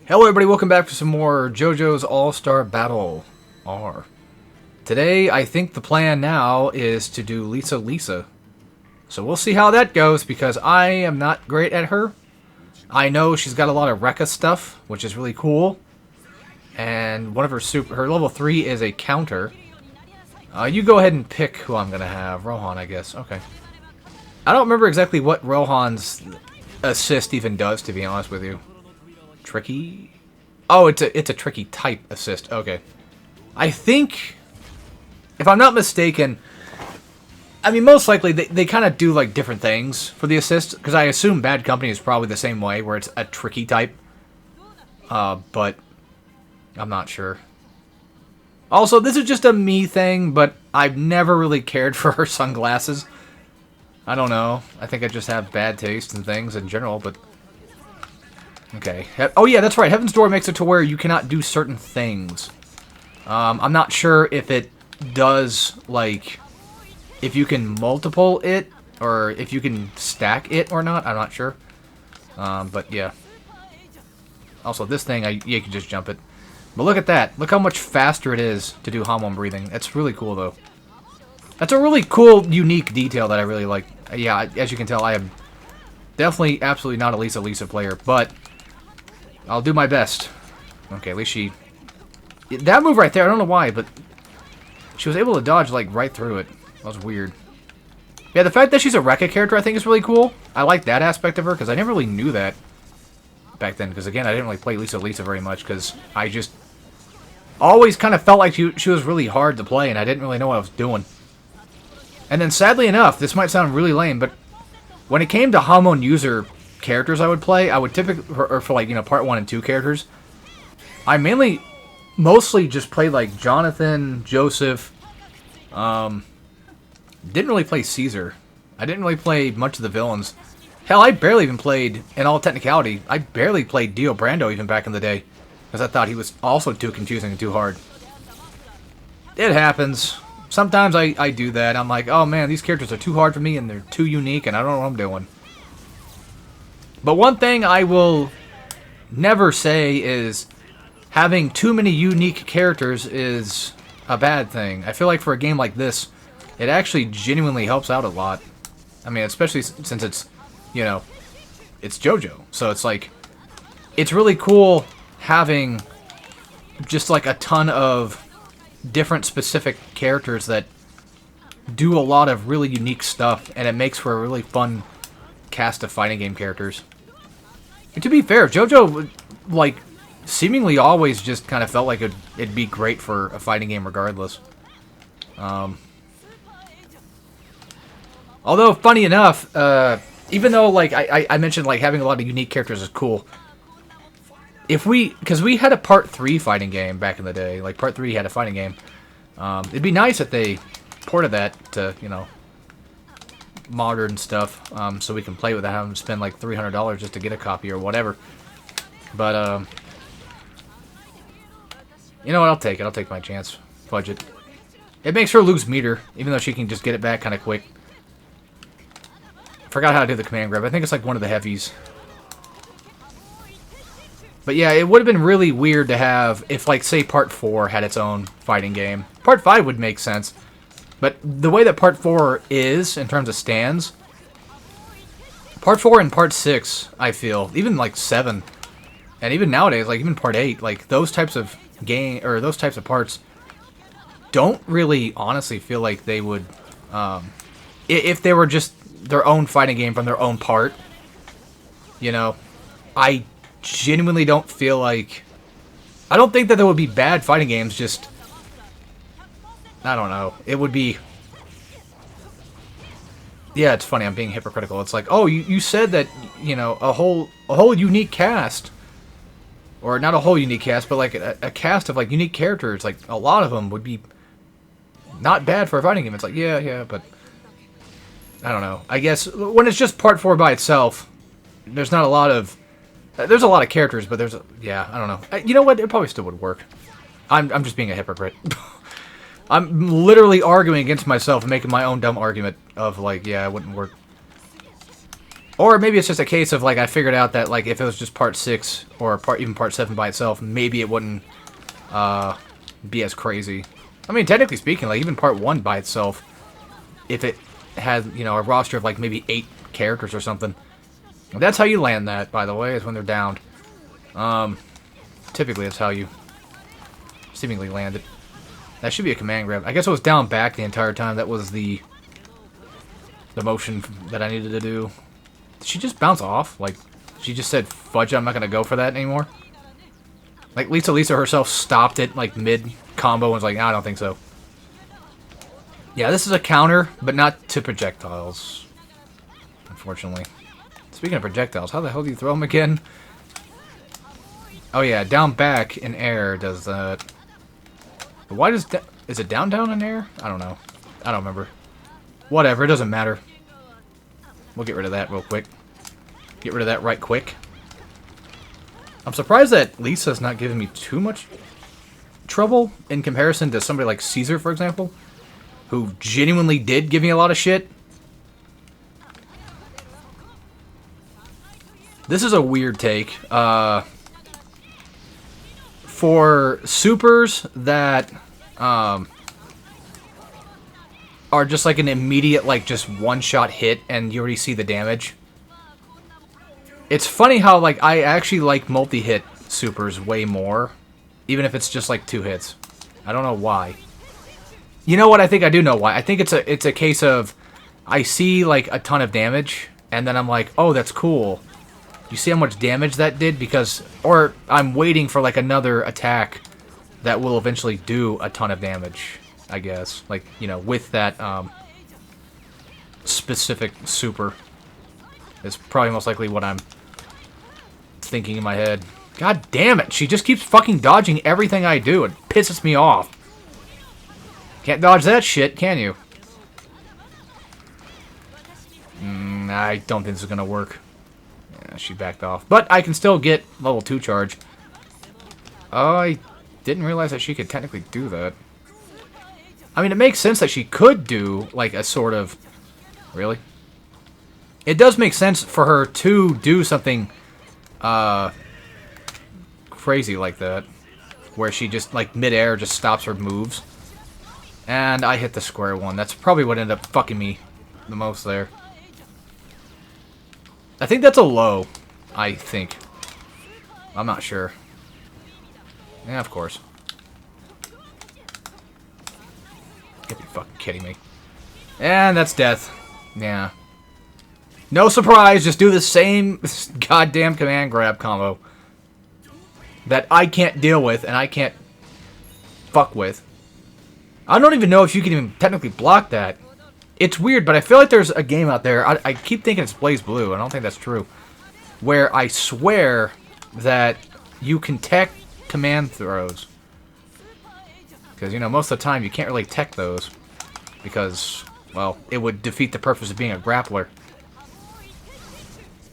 Hello everybody, welcome back for some more JoJo's All-Star Battle R. Today, I think the plan now is to do Lisa. So we'll see how that goes, because I am not great at her. I know she's got a lot of Rekka stuff, which is really cool. And one of her level 3 is a counter. You go ahead and pick who I'm going to have. Rohan, I guess. Okay. I don't remember exactly what Rohan's assist even does, to be honest with you. Tricky? Oh, it's a tricky type assist. Okay. I think, if I'm not mistaken, I mean, most likely they kind of do like different things for the assist, because I assume Bad Company is probably the same way, where it's a tricky type. But I'm not sure. Also, this is just a me thing, but I've never really cared for her sunglasses. I don't know. I think I just have bad taste in things in general, but... Okay. Oh yeah, that's right. Heaven's Door makes it to where you cannot do certain things. I'm not sure if it does, like, if you can multiple it, or if you can stack it or not. I'm not sure. But yeah. Also, this thing, you can just jump it. But look at that. Look how much faster it is to do Hamon breathing. That's really cool, though. That's a really cool, unique detail that I really like. Yeah, as you can tell, I am definitely absolutely not a Lisa player, but I'll do my best. Okay, at least she... That move right there, I don't know why, but she was able to dodge, like, right through it. That was weird. Yeah, the fact that she's a Rekka character I think is really cool. I like that aspect of her, because I never really knew that back then. Because, again, I didn't really play Lisa very much, because I just always kind of felt like she was really hard to play, and I didn't really know what I was doing. And then, sadly enough, this might sound really lame, but when it came to Hamon user characters I would play, I would typically, or for like, you know, part 1 and 2 characters, I mostly just played like Jonathan, Joseph, didn't really play Caesar. I didn't really play much of the villains. Hell, I barely even played, in all technicality, I barely played Dio Brando even back in the day, because I thought he was also too confusing and too hard. It happens. Sometimes I do that. I'm like, oh man, these characters are too hard for me and they're too unique and I don't know what I'm doing. But one thing I will never say is having too many unique characters is a bad thing. I feel like for a game like this, it actually genuinely helps out a lot. I mean, especially since it's, you know, it's JoJo. So it's like, it's really cool having just like a ton of different specific characters that do a lot of really unique stuff, and it makes for a really fun cast of fighting game characters. And to be fair, JoJo, like, seemingly always just kind of felt like it'd be great for a fighting game regardless. Although, funny enough, even though, like, I mentioned, like, having a lot of unique characters is cool, because we had a Part 3 fighting game back in the day, like, Part 3 had a fighting game, it'd be nice if they ported that to, you know, modern stuff, so we can play without having to spend like $300 just to get a copy or whatever. But you know what? I'll take it. I'll take my chance. Fudge it. It makes her lose meter, even though she can just get it back kind of quick. Forgot how to do the command grab. I think it's like one of the heavies. But yeah, it would have been really weird to have if, like, say Part 4 had its own fighting game. Part 5 would make sense. But the way that Part 4 is, in terms of stands, Part 4 and Part 6, I feel, even like 7, and even nowadays, like even Part 8, like those types of those types of parts don't really honestly feel like they would, if they were just their own fighting game from their own part, you know, I genuinely don't feel like, I don't think that there would be bad fighting games, just, I don't know. It would be... Yeah, it's funny. I'm being hypocritical. It's like, oh, you said that, you know, a whole unique cast. Or not a whole unique cast, but like a cast of like unique characters. Like, a lot of them would be not bad for a fighting game. It's like, yeah, but... I don't know. I guess when it's just Part 4 by itself, there's not a lot of... There's a lot of characters, but there's... Yeah, I don't know. You know what? It probably still would work. I'm just being a hypocrite. I'm literally arguing against myself and making my own dumb argument of, like, yeah, it wouldn't work. Or maybe it's just a case of, like, I figured out that, like, if it was just part 6 or even part 7 by itself, maybe it wouldn't be as crazy. I mean, technically speaking, like, even part 1 by itself, if it had, you know, a roster of, like, maybe 8 characters or something. That's how you land that, by the way, is when they're downed. Typically, that's how you seemingly land it. That should be a command grab. I guess it was down back the entire time. That was the motion that I needed to do. Did she just bounce off? Like, she just said, fudge, I'm not going to go for that anymore? Like, Lisa herself stopped it, like, mid-combo and was like, I don't think so. Yeah, this is a counter, but not to projectiles. Unfortunately. Speaking of projectiles, how the hell do you throw them again? Oh yeah, down back in air does that. But why does... Is it down in air? I don't know. I don't remember. Whatever, it doesn't matter. We'll get rid of that real quick. Get rid of that right quick. I'm surprised that Lisa's not giving me too much trouble in comparison to somebody like Caesar, for example, who genuinely did give me a lot of shit. This is a weird take. For supers that are just like an immediate, like, just one-shot hit and you already see the damage. It's funny how, like, I actually like multi-hit supers way more, even if it's just like 2 hits. I don't know why. You know what? I think I do know why. I think it's a case of I see, like, a ton of damage and then I'm like, oh, that's cool. You see how much damage that did? Because, or I'm waiting for, like, another attack that will eventually do a ton of damage, I guess. Like, you know, with that specific super. It's probably most likely what I'm thinking in my head. God damn it! She just keeps fucking dodging everything I do. It pisses me off. Can't dodge that shit, can you? I don't think this is gonna work. Yeah, she backed off. But I can still get level 2 charge. I didn't realize that she could technically do that. I mean, it makes sense that she could do, like, a sort of... Really? It does make sense for her to do something crazy like that. Where she just, like, mid-air just stops her moves. And I hit the square one. That's probably what ended up fucking me the most there. I think that's a low. I think. I'm not sure. Yeah, of course. Get me fucking kidding me. And that's death. Yeah. No surprise, just do the same goddamn command grab combo that I can't deal with and I can't fuck with. I don't even know if you can even technically block that. It's weird, but I feel like there's a game out there. I keep thinking it's Blaze Blue. I don't think that's true. Where I swear that you can tech command throws. Because, you know, most of the time you can't really tech those. Because, well, it would defeat the purpose of being a grappler.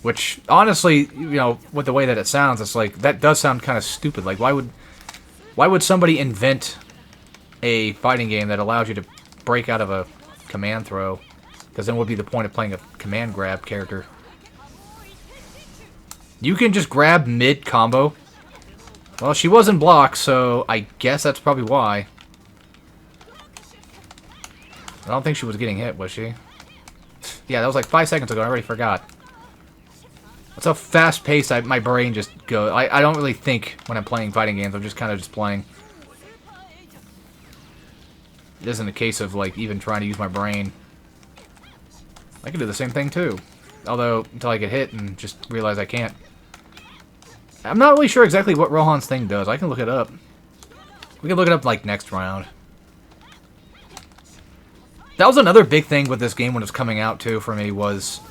Which, honestly, you know, with the way that it sounds, it's like, that does sound kind of stupid. Like, why would somebody invent a fighting game that allows you to break out of a command throw? Because then what would be the point of playing a command grab character? You can just grab mid-combo. Well, she wasn't blocked, so I guess that's probably why. I don't think she was getting hit, was she? Yeah, that was like 5 seconds ago. I already forgot. That's how fast-paced my brain just goes. I don't really think when I'm playing fighting games. I'm just kind of just playing. It isn't a case of, like, even trying to use my brain. I can do the same thing, too. Although, until I get hit and just realize I can't. I'm not really sure exactly what Rohan's thing does. I can look it up. We can look it up, like, next round. That was another big thing with this game when it was coming out, too, for me, was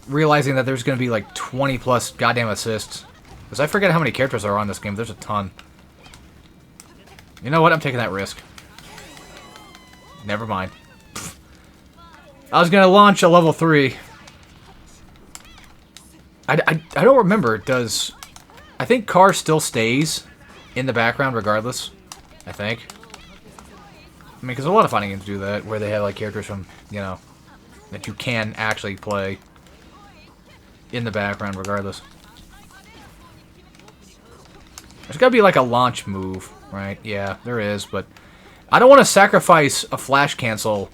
realizing that there's going to be, like, 20-plus goddamn assists. Because I forget how many characters are on this game. There's a ton. You know what? I'm taking that risk. Never mind. I was going to launch a level 3. I don't remember. Does... I think Car still stays in the background regardless. I think. I mean, because a lot of fighting games do that, where they have, like, characters from, you know, that you can actually play. in the background regardless. There's gotta be like a launch move, right? Yeah, there is, but I don't want to sacrifice a flash cancel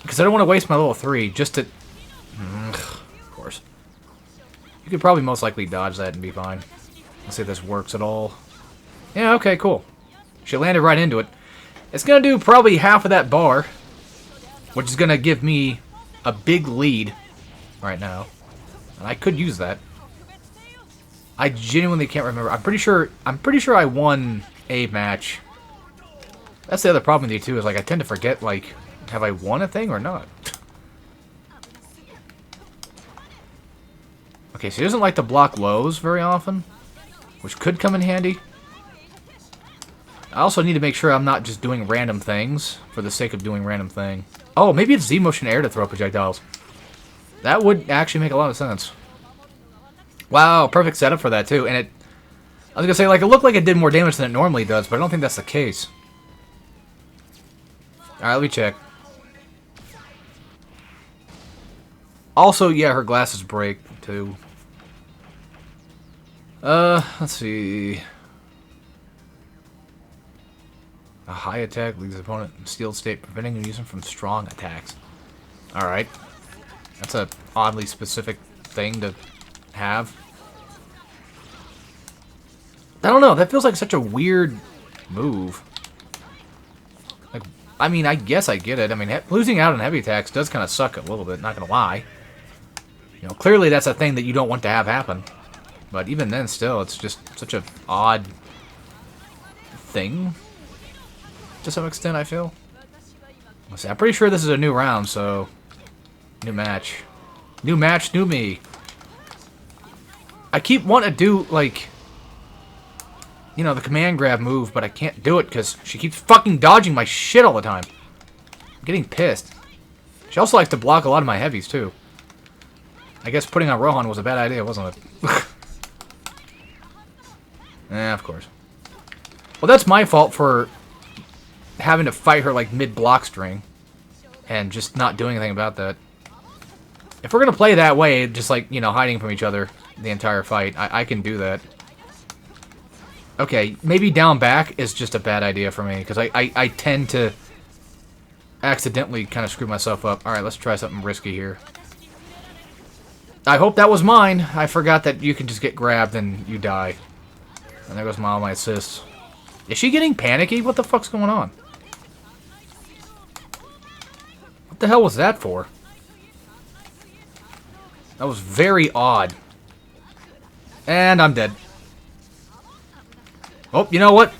because I don't want to waste my level 3 just to... of course. You could probably most likely dodge that and be fine. Let's see if this works at all. Yeah, okay, cool. She landed right into it. It's gonna do probably half of that bar, which is gonna give me a big lead right now. And I could use that. I genuinely can't remember. I'm pretty sure I won a match. That's the other problem with you too, is like I tend to forget, like, have I won a thing or not? Okay, so he doesn't like to block lows very often, which could come in handy. I also need to make sure I'm not just doing random things for the sake of doing random thing. Oh, maybe it's Z-motion air to throw projectiles. That would actually make a lot of sense. Wow, perfect setup for that too. And it, I was gonna say, like, it looked like it did more damage than it normally does, but I don't think that's the case. Alright, let me check. Also, yeah, her glasses break too. Let's see. A high attack leaves the opponent in sealed state, preventing him using from strong attacks. Alright. That's a oddly specific thing to have. I don't know, that feels like such a weird move. Like, I mean, I guess I get it. I mean, losing out on heavy attacks does kind of suck a little bit, not gonna lie. You know, clearly that's a thing that you don't want to have happen. But even then, still, it's just such an odd thing. To some extent, I feel. Let's see, I'm pretty sure this is a new round, so... New match. New match, new me. I keep wanting to do, like... You know, the command grab move, but I can't do it because she keeps fucking dodging my shit all the time. I'm getting pissed. She also likes to block a lot of my heavies, too. I guess putting on Rohan was a bad idea, wasn't it? Of course. Well, that's my fault for having to fight her, like, mid-block string. And just not doing anything about that. If we're gonna play that way, just, like, you know, hiding from each other the entire fight, I can do that. Okay, maybe down back is just a bad idea for me, because I tend to accidentally kind of screw myself up. Alright, let's try something risky here. I hope that was mine. I forgot that you can just get grabbed and you die. And there goes all my assists. Is she getting panicky? What the fuck's going on? What the hell was that for? That was very odd. And I'm dead. Oh, you know what?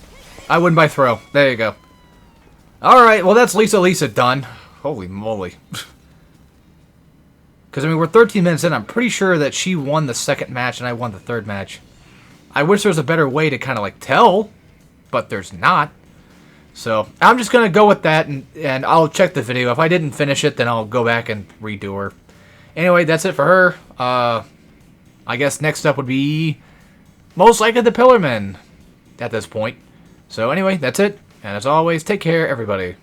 I win by throw. There you go. Alright, well that's Lisa done. Holy moly. Because, I mean, we're 13 minutes in. I'm pretty sure that she won the second match and I won the third match. I wish there was a better way to kind of, like, tell. But there's not. So, I'm just going to go with that and I'll check the video. If I didn't finish it, then I'll go back and redo her. Anyway, that's it for her. I guess next up would be most likely the Pillarmen at this point. So, anyway, that's it. And as always, take care, everybody.